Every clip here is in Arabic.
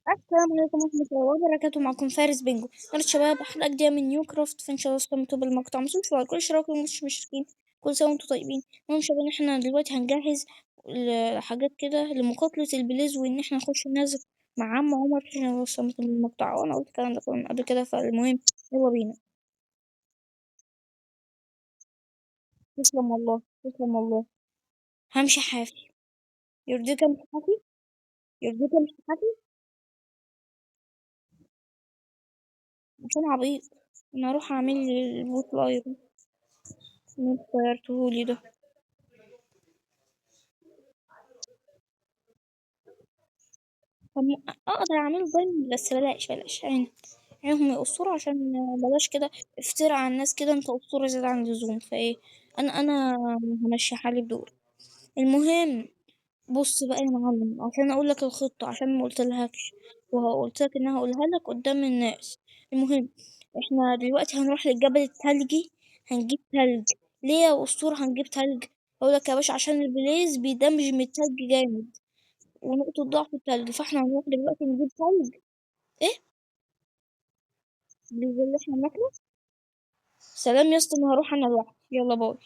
السلام عليكم ورحمة الله وبركاته. معكم فارس بينجو. يلا شباب، أحلى جديدة من نيو كرافت. فإن شاء الله استمتعوا بالمقطع. متنسوش لايك كل اشتراك ومش مشتركين. كل سنة وانتم طيبين. المهم شباب، احنا دلوقتي هنجهز حاجات كده لمقاتلة البليز، وإن احنا نخش ننزل مع عم عمر عشان استمتعوا بالمقطع. وأنا قلت الكلام ده كله قبل كده، فالمهم يلا بينا. تسلم والله، تسلم والله. همشي حافي. يرضيك امشي حافي؟ يرضيك امشي حافي؟ عشان عبيط. أنا هروح أعمل لي البوت لايرون اللي انت غيرتهولي ده. طب اقدر اعمله دايما، بس بلاش بلاش عينهم يقصروا، عشان بلاش كده افترا على الناس كده. انت اسطورة زيادة عن اللزوم، فايه انا همشي حالي بدور. المهم، بص بقى يا معلم، عشان اقول لك الخطة، عشان ما قلتلهاش وقلت لك انها اقولها لك قدام الناس. المهم، احنا دلوقتي هنروح للجبل التلجي، هنجيب تلج. ليه يا اسطورة هنجيب تلج؟ اقول لك يا باشا، عشان البليز بيدمج من التلج جامد، ونقطة ضعف التلج. فاحنا هنروح دلوقتي نجيب تلج. ايه اللي احنا بناكله؟ سلام يا اسطى، انا هروح انا لوحدي، يلا باي.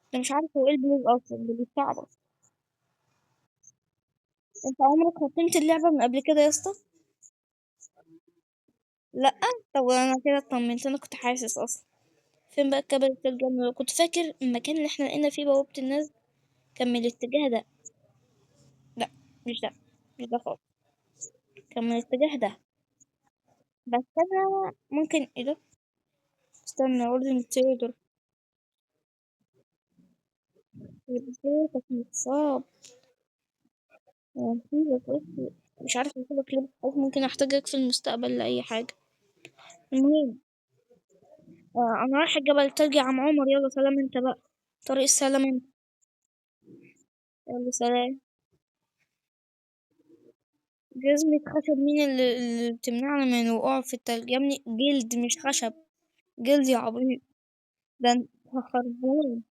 انت مش عارف هو ايه البلوز اصلا اللي بيستعبط. انت عمرك ختمت اللعبة من قبل كده يا اسطى؟ لا. طب انا كده اطمنت، انا كنت حاسس اصلا. فين بقى الكبل التلج؟ أنا كنت فاكر المكان اللي احنا لقينا فيه بوابة الناس كان من الاتجاه ده. لا، مش ده، مش ده خالص. كان من الاتجاه ده. بس انا ممكن ايه ده؟ استنى اقول التريدر. ازاي كنت متصاب؟ مش عارفة اقول لك ليه، أو ممكن احتاجك في المستقبل لأي حاجة. المهم، انا رايح الجبل التلجي يا عم عمر. يلا سلام انت بقى. طريق السلام انت. يلا سلام. جزمة خشب مين اللي بتمنعنا من الوقوع في التلج يا ابني؟ جلد مش خشب. جلد يا عبيط. ده انت خربان.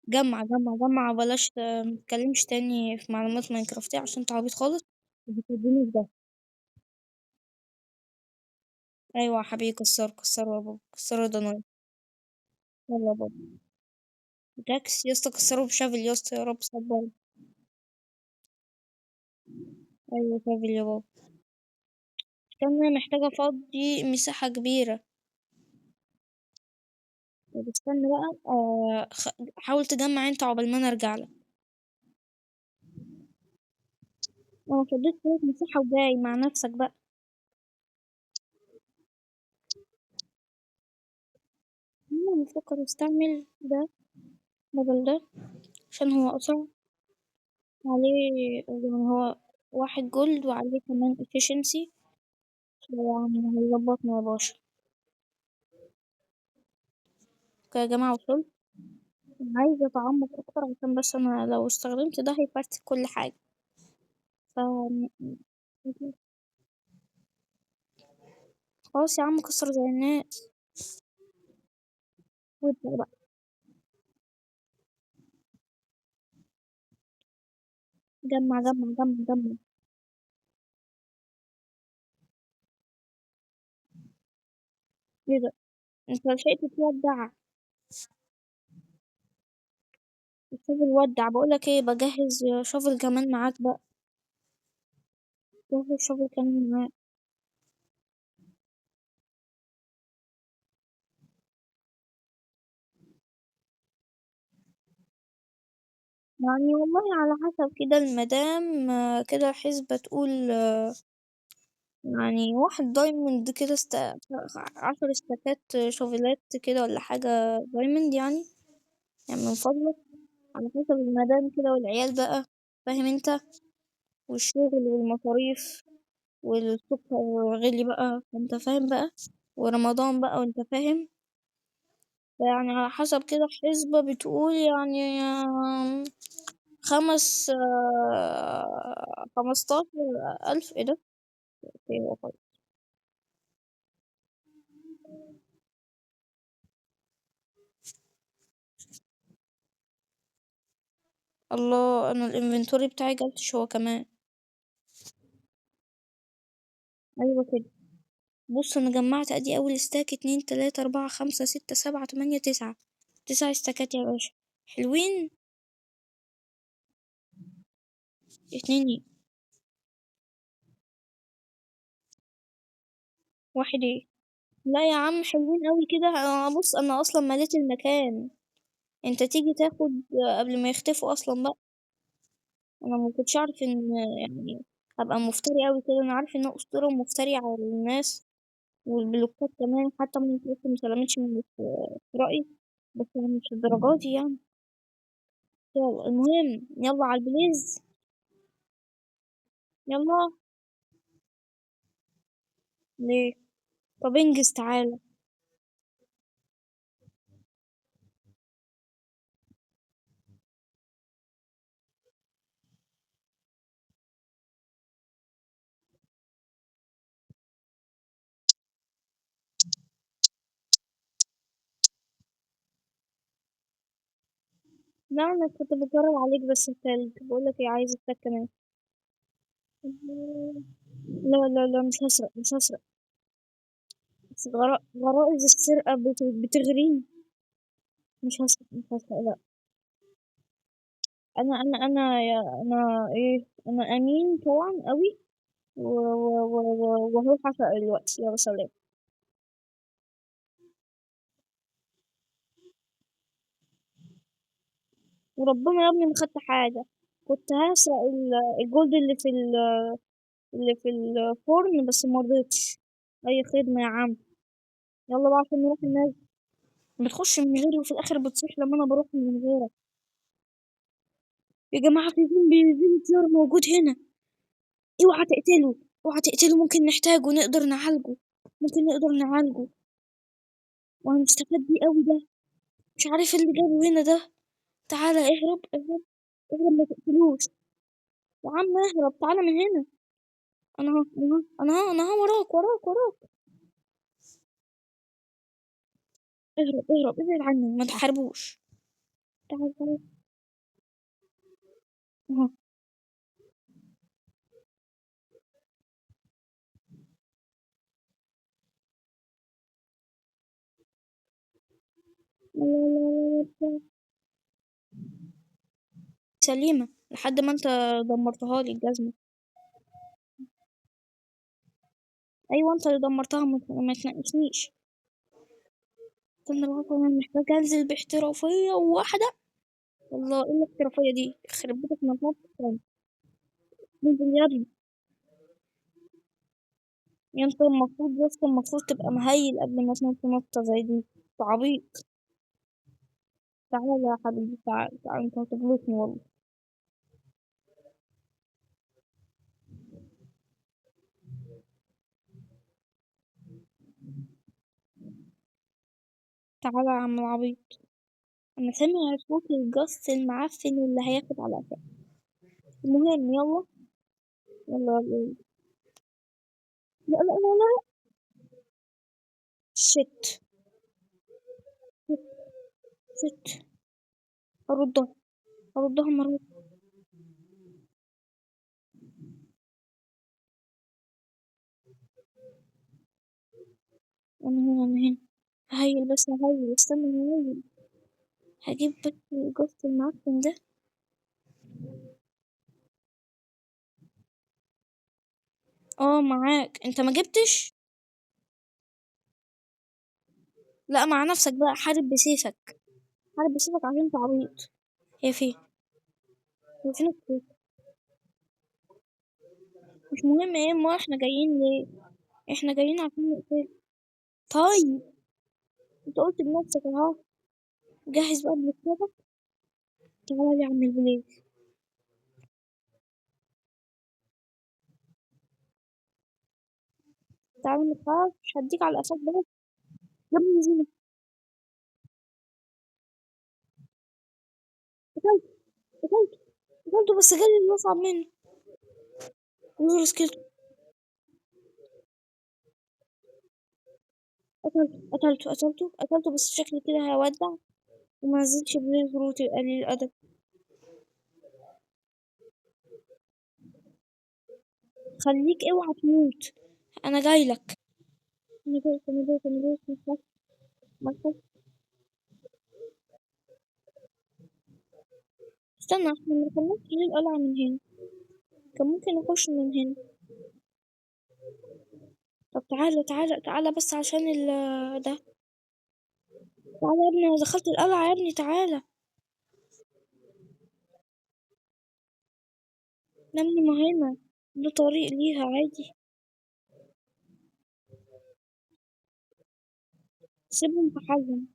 جمع جمع جمع، بلاش متكلمش تاني في معلومات ماينكرافتية عشان انت عبيط خالص. بتديني في ده. ايوه يا حبيبي، كسر كسر يا بابا، كسر ده نايف. يلا يا بابا. تاكس يا اسطى، كسره بشافل يا اسطى، يا رب صبر. ايوه شافل يا بابا. استنى، محتاجة افضي مساحة كبيرة. طب استنى بقى، حاول تجمع انت عقبال ما انا ارجع لك. انا فضيت شوية مساحة وجاي مع نفسك بقى. انا بفكر استعمل ده بدل ده، عشان هو اسرع. عليه يعني هو واحد جولد، وعليه كمان efficiency. يعني هيظبطنا يا باشا. اوكي يا جماعة، وصلت. عايزة اتعمق اكتر، عشان بس انا لو استخدمت ده هيفرتك كل حاجة. ف خلاص يا عم، كسر زي الناس. وابدأ بقى. جمع جمع جمع جمع. ايه ده؟ انت لحقت تودع؟ شوف الودع، بقولك ايه، بجهز شوفل كمان معاك بقى. جهز شوفل كمان معاك. يعني والله على حسب كده المدام، كده حسبة تقول، يعني واحد دايموند كده 10 استاكات شوفلات كده ولا حاجة دايموند يعني. يعني من فضلك، على حسب المدام كده والعيال بقى، فاهم انت، والشغل والمصاريف، والسكر غلي بقى انت فاهم بقى، ورمضان بقى وانت فاهم. يعني على حسب كده حسبة بتقول يعني، 15,000. ايه ده؟ ايوه طيب. الله، انا الانفنتوري بتاعي جالتش هو كمان. أيوة كده. بص أنا جمعت أدي أول استاك، اتنين تلاتة أربعة خمسة ستة سبعة تمانية تسعة. 9 استاكات يا باشا. حلوين. اتنين ايه؟ واحد ايه؟ لا يا عم حلوين أوي كده. بص أنا أصلا مليت المكان. انت تيجي تاخد قبل ما يختفوا أصلا بقى. أنا ما كنتش أعرف إن يعني هبقى مفتري أوي كده. أنا عارف إن أنا أسطورة ومفتري على الناس والبلوكات كمان، حتى من لسه مسلمتش من رأيي. بس أنا مش الدرجات دي يعني. يلا المهم يلا على البليز. يلا. ليه؟ طب انجز تعالى. لا انا كنت بجرب عليك بس التلج. بقول لك ايه، عايز التلج كمان. لا لا لا، مش هسرق مش هسرق. بس غرائز السرقة بتغريني. مش هسرق مش هسرق لا. انا ايه، انا امين طبعا قوي. وهروح اسرق دلوقتي. يلا سلام. وربنا يا ابني ما خدت حاجة. كنت هسرق الجولد اللي في الفرن بس ما رضيتش. اي خدمة يا عم. يلا بقى عشان نروح الناس. بتخش من غيري وفي الاخر بتصيح لما انا بروح من غيرك. يا جماعة في زومبي كتير موجود هنا. اوعى تقتله. اوعى تقتله، ممكن نحتاجه نقدر نعالجه. ممكن نقدر نعالجه. وهنستفاد بيه قوي ده. مش عارف اللي جابه هنا ده. تعالى اهرب اهرب. اهرب ما تقتلوش. يا عم اهرب تعالى من هنا. انا اهو انا اهو وراك وراك وراك. اهرب اهرب ابعد عني ما تحاربوش. تعال تعال. اهو. لا لا لا لا. سليمة لحد ما انت دمرتها لي الجزمة. ايوه انت اللي دمرتها، ما تناقشنيش. استنى بقى انا محتاجة انزل باحترافية واحدة. والله ايه الاحترافية دي، يخرب بيتك ما تنطط. نزل يا ابني. يا انت المفروض بس المفروض تبقى مهيل قبل ما تنط نطة زي دي. أنت عبيط. تعالى يا حبيبي تعالى تعالى، انت هتغلطني والله. تعالى يا عم العبيط. انا سامع صوت الجص المعفن اللي هياخد على قفاك. المهم يلا. يلا يلا. لا لا لا لا. شت. شت. هردها. هردها مرة. انا هنا انا هنا. ههيل بس ههيل استنى ههيل. هجيب بس الجص المعفن ده. اه معاك، انت ما جبتش. لا مع نفسك بقى، حارب بسيفك. حارب بسيفك عشان انت عبيط. هي فين؟ هي فين السيف؟ مش مهم ايه، ما احنا جايين ليه؟ احنا جايين عشان نقتل. طيب. انت قلت بنفسك اهو. جهز بقى بسيفك. تعالى يا عم البليز. تعالى متخافش هديك على قفاك بقى. يا ابني زينة. قتلته. قتلته. قتلته بس جالي اللي اصعب منه. نور سكيلته. قتلته بس شكلي كده هيودع. وما نزلش بليز روتي قليل الادب. خليك اوعى تموت. انا جاي لك. انا جاي. ما تخافش. استنى، احنا ما كناش ليه القلعة من هنا؟ كان ممكن نخش من هنا. طب تعالى بس عشان ده. تعالى يا ابني، انا دخلت القلعة يا ابني، تعالى. يا ابني ما هنا، ده طريق ليها عادي. سيبهم في حالهم.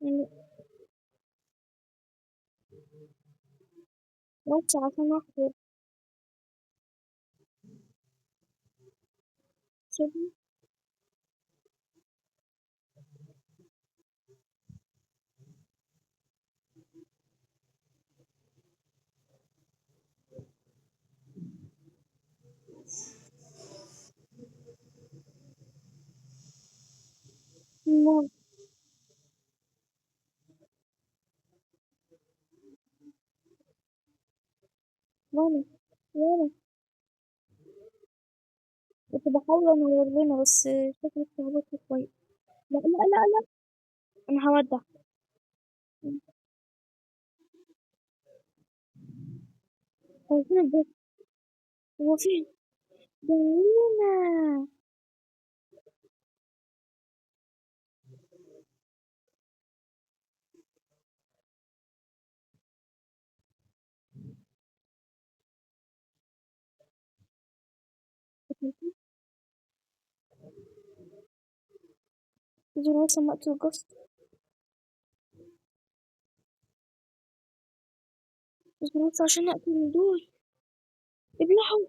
يعني بس عشان احضر. سيبهم. وانا وانا كنت بحاول انور لنا، بس شكلك اتلخبطت شوية. لا. انا هودع. هو فين البيت؟ هو فين؟ ده هنا. اصبر بس اما اقتل القصد. اصبر بس عشان اقتل دول. ابلعوا.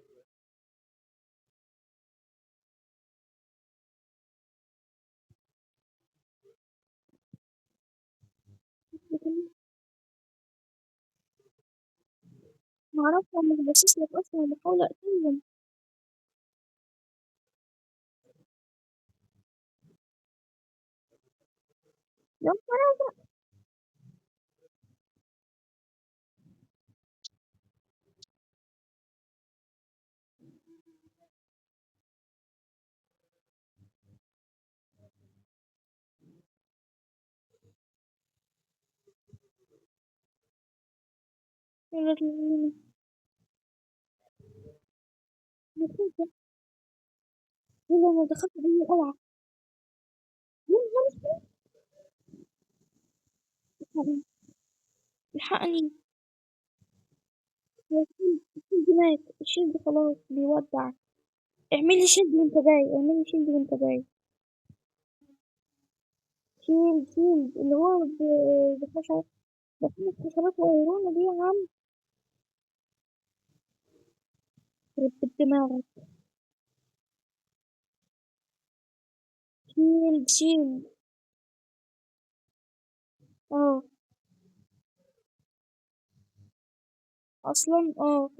معرفش، انا مش باصص لك اصلا، أنا بحاول اقتلهم. يا نهار أبيض. يلا انا دخلت جوه القلعة. يا نهار أسود. الحقني. يا الشيلد مات، الشيلد خلاص بيودع. اعملي شيلد وانت جاي، اعملي شيلد وانت جاي. شيلد اللي هو بخشب. بخمس خشبات صغيرة دي يا عم. يخرب بيت دماغك. شيلد. اه. اصلا اه.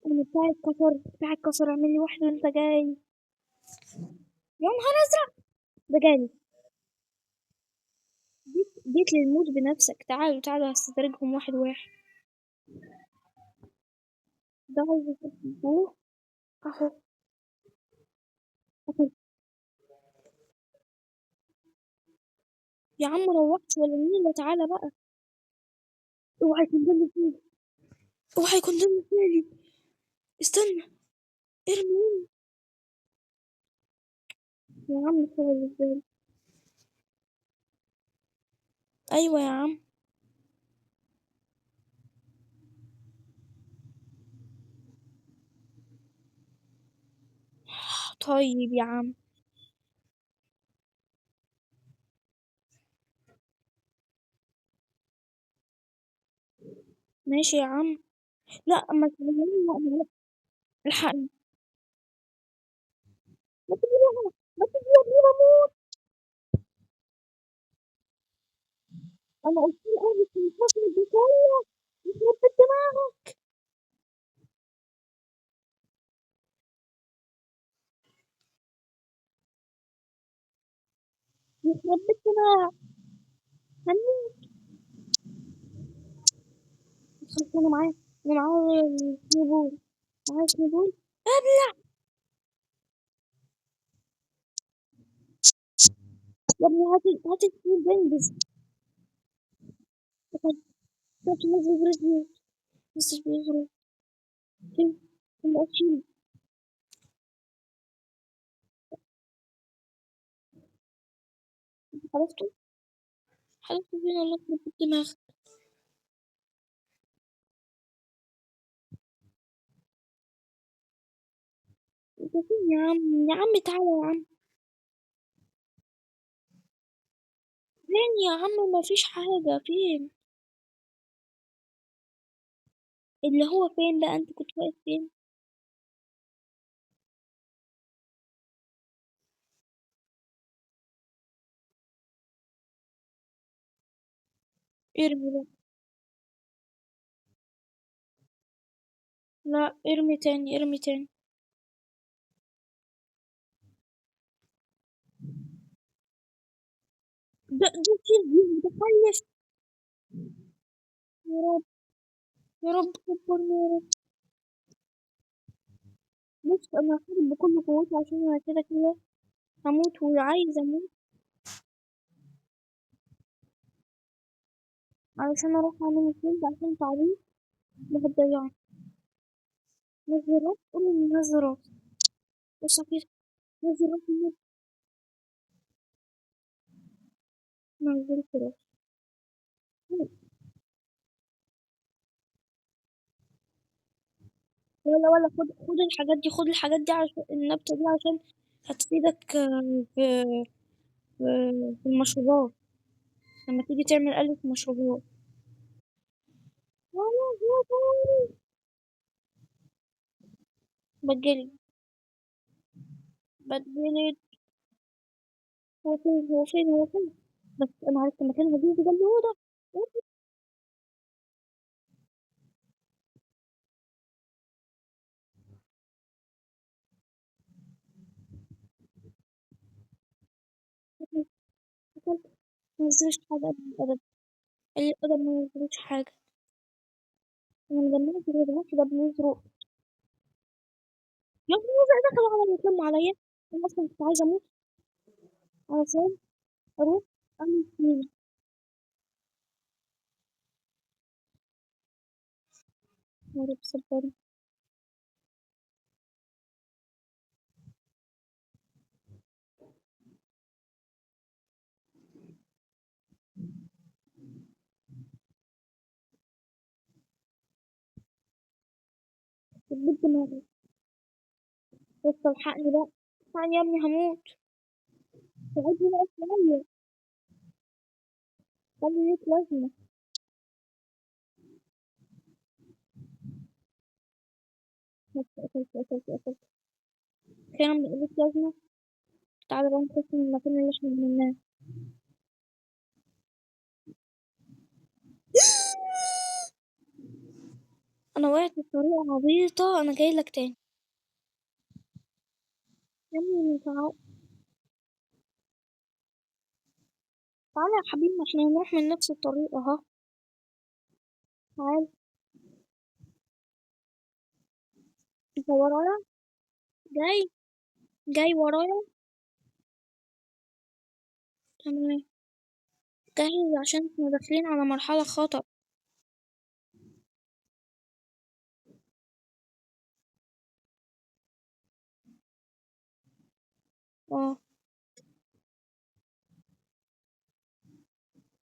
انا بتاعي اتكسر، اعملي واحد وانت جاي. يا نهار ازرق. ده جالي. جيت للموت بنفسك، تعالوا هستدرجهم واحد واحد. ده عايز اهو. اهو. أهو. يا عم روحت ولا النيلة، تعالى بقى. اوعى يكون ده اللي فيه. اوعى يكون ده اللي فيه. استنى. ارمي. يا عم خلاص ازاي. ايوه يا عم. طيب يا عم. ماشي يا عم. لا ما تقولي. لا. الحقني. ما تقولي. ما تقولي اموت. انا قلت له اهلك في الفصل بشويه. يخرب بيت دماغك. يخرب بيت دماغك. هنموت. خلاص أنا معايا سنوبول. معايا سنوبول. ابلع. يا ابني هاتي السنوب بنجز. طب نزل برجلي. بس بيغرق. فين؟ الأكل. عرفته. حرفته فين الله يخرب بيت دماغك. انت فين يا عم؟ يا عم تعالى يا عم. فين يا عم؟ مفيش حاجة. فين؟ اللي هو فين بقى؟ انت كنت واقف فين؟ ارمي بقى. لا، ارمي تاني، ارمي تاني. ده كده متخلف. يا رب. يا رب كبرني يا رب. بص انا هحارب بكل قوتي عشان انا كده كده هموت وعايزة اموت. علشان اروح اعمل الفيلم عشان تعبيط. ما هتضيعني. نزل راس. قول لي نزل راس. بص كده. نزل راس. نزل راس. ولا خد الحاجات دي، خد الحاجات دي عشان النبتة دي عشان هتفيدك في في في المشروبات لما تيجي تعمل آلة مشروبات. بتجلي. بتجلي. هو فين؟ بس أنا عرفت المكان هجيبه ده اللي هو ده. منزلش حاجة أبدا. الأدب ما ينزلوش حاجة. أنا مجننة كده دلوقتي ده بيزرق. يا ابني ده دخلوا عليا يتلموا عليا. أنا أصلا كنت عايزة أموت علشان أروح أعمل سنين. يا رب صبرني. بجد دماغي. بس الحقني بقى. الحقني يا ابني هموت. ساعدني بقى شوية. خلي ليك لازمة. بس قتلت. خيرا بقى ليك لازمة. تعالى بقى نخش من المكان اللي احنا بننام. أنا وقعت بطريقة عبيطة. أنا جاي لك تاني. يا ابني تعالى يا حبيبي احنا هنروح من نفس الطريق اهو. تعال. انت ورايا. جاي. جاي ورايا. تمام. جاهز عشان احنا داخلين على مرحلة خطر. اه.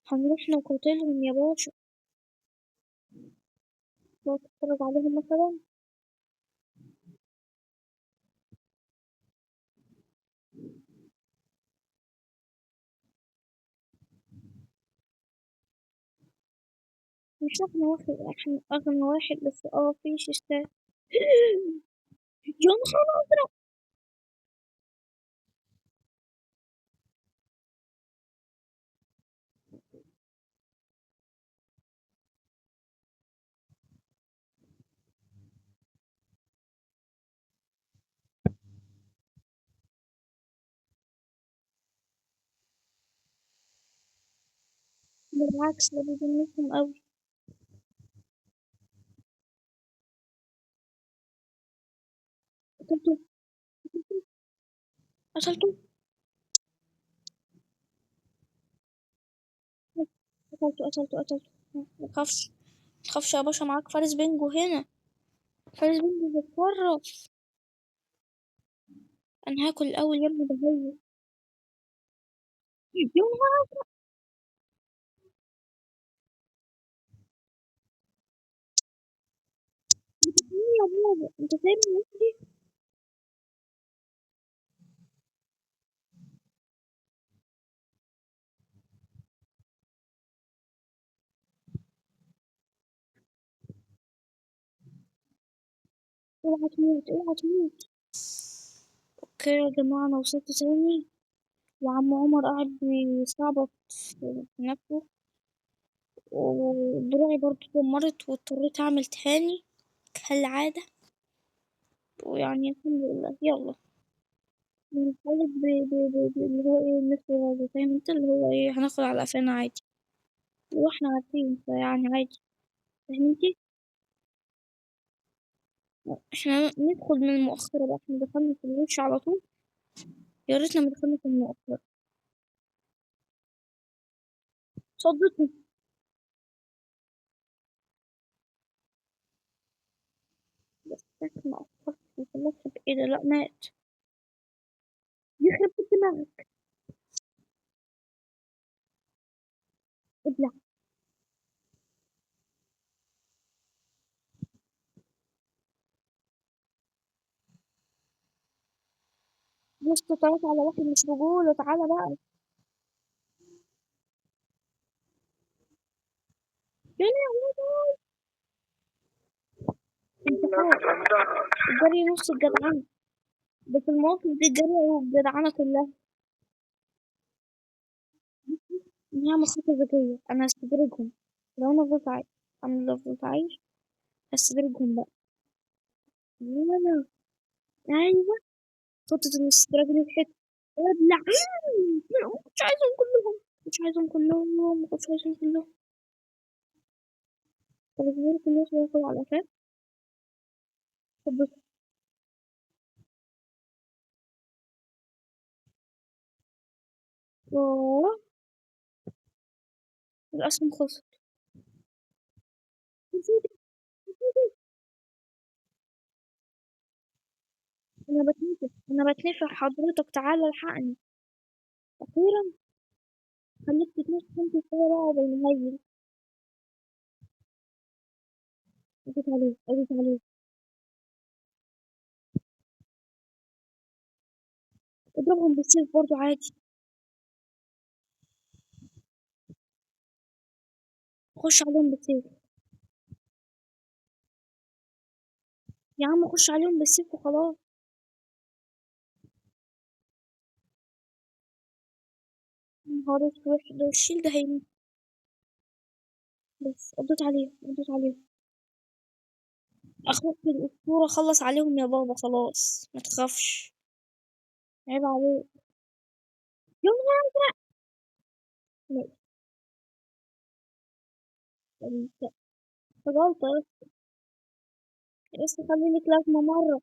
هنروح نقاتلهم يا باشا. تقعد تتفرج عليهم مثلا. مش احنا واحد. احنا اغنى واحد بس في شيشتات. يا نهار ازرق. بالعكس ده بيجننهم أوي. قتلته، قتلته، قتلته. متخافش، متخافش يا باشا، معاك فارس بينجو هنا. فارس بينجو بيتصرف. أنا هاكل الأول يا ابني ده هو. يا نهار أبيض يا بابا، أنت سايبني لوحدي. اوعى تموت، اوعى تموت. اوكي يا جماعة، أنا وصلت تاني، وعم عمر قاعد بيستعبط في نفسه، ودروعي برضه اتدمرت واضطريت أعمل تاني كالعادة. ويعني الحمد لله، يلا نتقلب اللي هو ايه النصف الغالي، فاهم انت اللي هو ايه، هناخد على قفانا عادي، واحنا عارفين فيعني عادي. فاهم انت. احنا ندخل من المؤخرة بقى، احنا دخلنا في الوش على طول، يا ريتنا ما دخلنا في المؤخرة. صدتني. بس ما أفكرت في اللحظة، ايه ده، لا مات. يخرب بيت دماغك. ابلع. بص، طلعت على واحد مش رجولة، تعالى بقى. يا لهوي. انت فاهم، الجري نص الجدعنة، بس المواقف دي الجري والجدعنة كلها. نعمل خطة ذكية، أنا هستدرجهم. لو أنا فضلت عايش، أنا لو فضلت عايش هستدرجهم بقى. لا، أيوة، خطة الاستدراج نجحت. ابلع. ما كنتش عايزهم كلهم، ما كنتش عايزهم كلهم، ما كنتش عايزهم كلهم. طب ازاي كل الناس بياكلوا على قفاه؟ طب بص. آه، الأسهم خلصت. أنا بتنفخ حضرتك، تعالى الحقني. أخيرا. خليك تتنفس انت شوية بقى قبل ما هيجي. قضيت عليه، قضيت عليه. اضربهم بالسيف برضو عادي. خش عليهم بالسيف. يا عم خش عليهم بالسيف وخلاص. يا نهار اسود، ده الشيل ده هيموت. بس قضيت عليه، قضيت عليه. اخوك الاسطوره خلص عليهم يا بابا، خلاص ما تخافش. عيب عليك. يا نهار. لا، انت غلطه. بس خلي لك لازمه مره.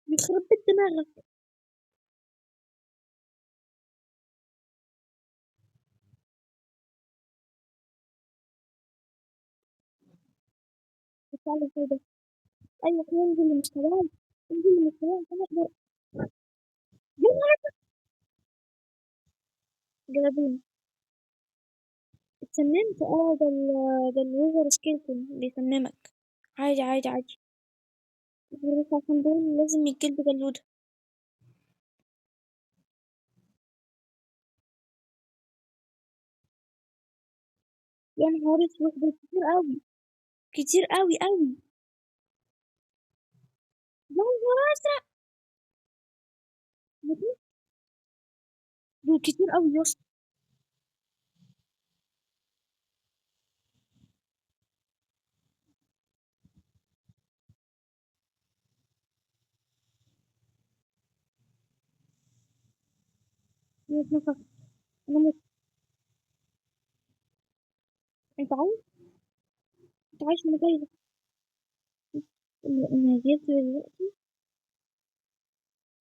يخرب بيت دماغك. بتعمل كده. ايوه كده، انزل لمستواي، انزل لمستواي عشان اقدر. يا نهار. جلابين. اتسممت، ده الويزر سكيلتون بيسممك. عادي عادي عادي. بس عشان دول لازم يتجلدوا جلودة. يا نهار اسود، دول كتير قوي، كتير قوي قوي. يا نهار ازرق. دول كتير قوي يا اسطى. أنا اتنفخت. أنا مت. أنت عايش؟ أنت عايش من غيري؟ أنا جيت دلوقتي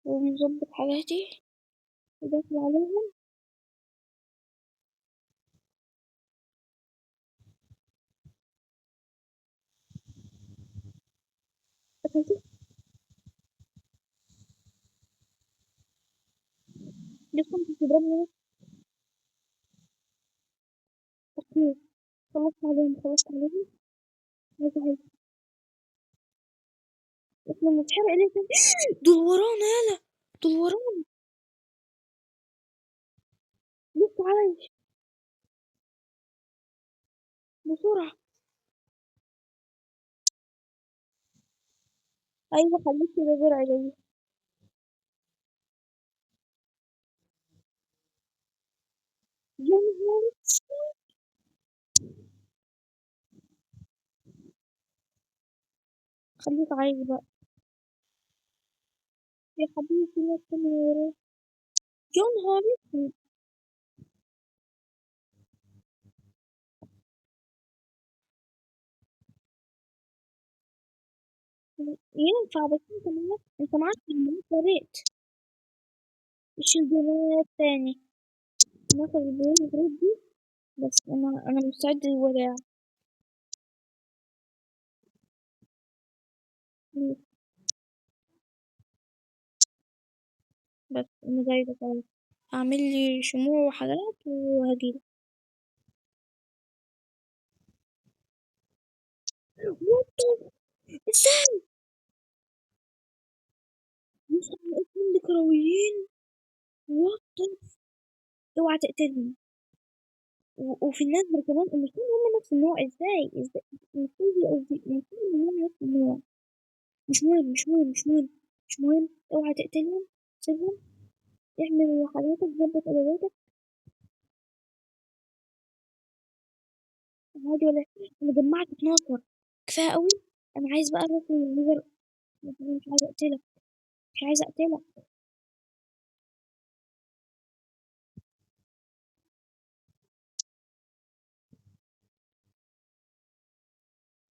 ومظبط حاجاتي وداخل عليهم. أكلت. لسه كنت بتضربني. أوكي. خلصت عليهم خلصت عليهم. عايزة عايزة. إحنا بنتحرق ليه كده؟ دول ورانا يالا. دول ورانا. لسه عايش. بسرعة. أيوة خليك كده زرع جاي. يا نهار أسود. خليك عايش بقى. يا حبيبي في ناس تانية وراك. يا نهار أسود. ينفع بس انت معاك كلمات يا ريت. مش الجنيه التاني. ناخد الجنيه دي. بس انا مستعد للوداع. بس انا جاية خلاص. هعمل لي شموع وحاجات وهجيلك. وات؟ ازاي؟ مش اسمهم كرويين. وات؟ اوعى تقتلني. وفي الناس كمان المشكلة هم نفس النوع. ازاي المفروض قصدي المفروض ان هم نفس النوع. مش مهم. اوعى تقتلهم. سيبهم. اعمل حاجاتك ظبط ادواتك. عادي ولا إيه؟ انا جمعت 12. كفايه قوي. انا عايز بقى اروح الليفر. مش عايزه اقتلك. مش عايزه اقتلك.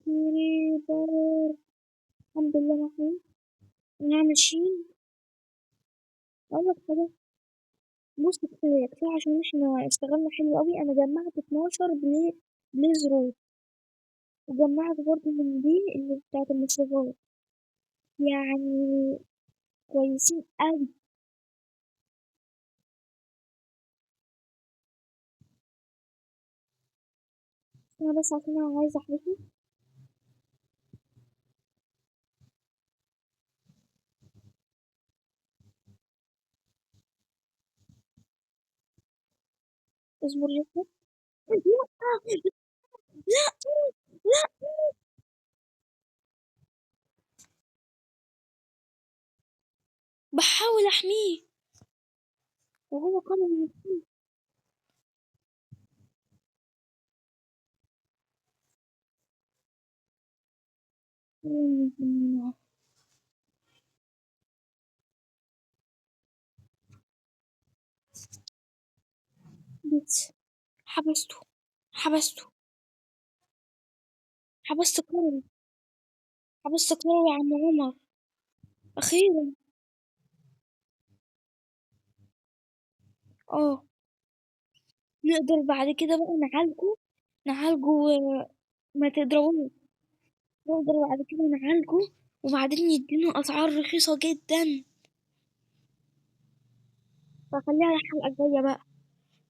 كريبر. الحمد لله محمود. نعمل شيء. اقول لك حاجه. بص كفايه عشان احنا اشتغلنا حلو قوي. انا جمعت 12 بليز رود. وجمعت برضه من دي اللي بتاعت المشروبات. يعني كويسين قوي. انا بس عشان انا عايزه احبسه. اصبر لسه. لا. لا. لا. بحاول احميه وهو قام من السما. بس حبسته. حبسته. حبست كرم. حبست كرم يا عم عمر. اخيرا. اه. نقدر بعد كده بقى نعالجه. نعالجه ما تضربوش. نقدر بعد كده نعالجه. وبعدين يدينا اسعار رخيصة جدا. فخليها الحلقة الجاية بقى.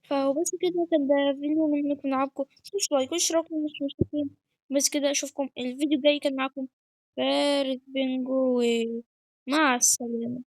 فبس كده كان ده فيديو ان احنا كنا نلعبكم. مش لايك واشتراك مش مشتركين. بس كده اشوفكم الفيديو الجاي. كان معاكم فارس بنجوي. مع السلامة.